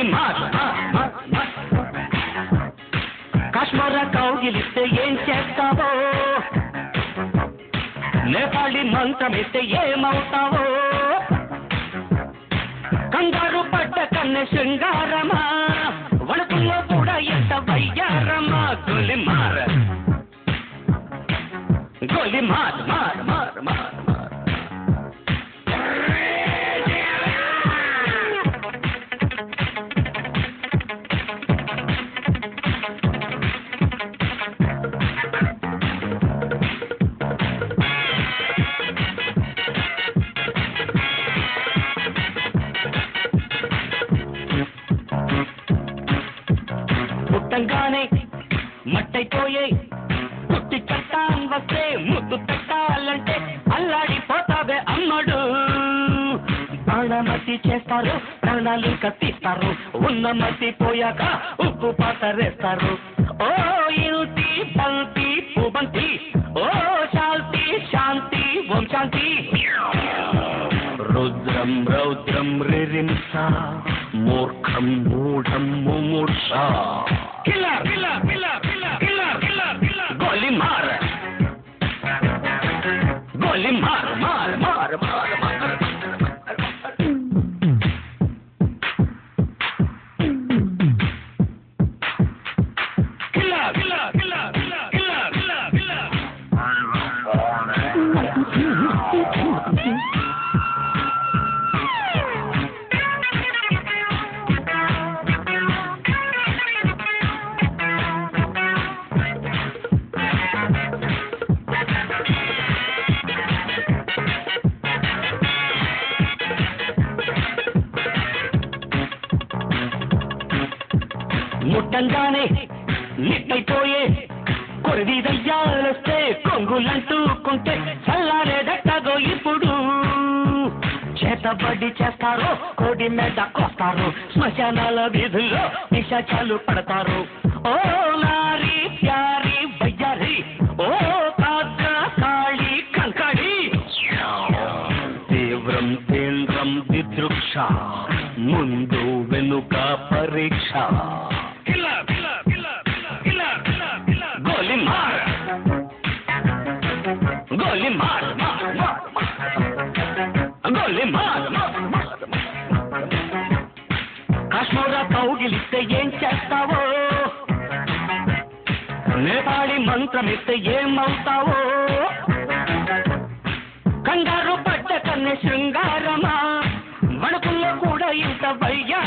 గోలి మార్ కాశ్మీర కౌగిలిస్తే ఏం చేస్తావో నేపాళి మంత్రమిస్తే ఏమవుతావో కంగారు పడ్డ కన్నె శృంగారమా వణుకుల్లో కూడా ఎంత వయ్యారమా గోలి మార్ గోలి మార్ మార్ మార్ మార్ పుట్టంగానే మట్టైపోయే పుట్టి కట్టాన్ వస్తే ముద్దు పెట్టాలంటే అల్లాడిపోతావే అమ్మడు ప్రాణమతి చేస్తారు ప్రాణాలు కత్తిస్తారు ఉన్న మతి పోయాక ఉప్పు పాతరేస్తారు ఓ ఇంటి బంతి పుబంతి ఓ శాంతి శాంతి ఓం శాంతి రుద్రం రౌద్రం రిరింస మూర్ఖం మూఢం ముమూర్ష killer killer killer killer killer killer killer గోలి మార్ గోలి మార్ మార్ మార్ మార్ మార్ killer killer killer killer killer killer killer ముట్టంగానే నిట్టయిపోయే కొరిది దయ్యాలొస్తే కొంగులంటూకుంటే చల్లారేదట్టగో ఇప్పుడు చేతబడి చేస్తారు కోడి మీద కొస్తారు శ్మశానాల వీధుల్లో నిశాచాలు పడతారు ఓ నారీ ప్యారీ బయ్యారి ఓ కాగ్ర కాళీ కంకడి తీవ్రం తీవ్రం విదృక్ష ముందు వెనుక పరీక్ష గోలి మార్ గోలి మార్ గోలి మార్ కాశ్మీర కౌగిలిస్తే ఏం చేస్తావో నేపాళి మంత్రమిస్తే ఏమవుతావో కంగారు పడ్డ కన్నె శృంగారమా వణుకుల్లో కూడా ఇంత వయ్యా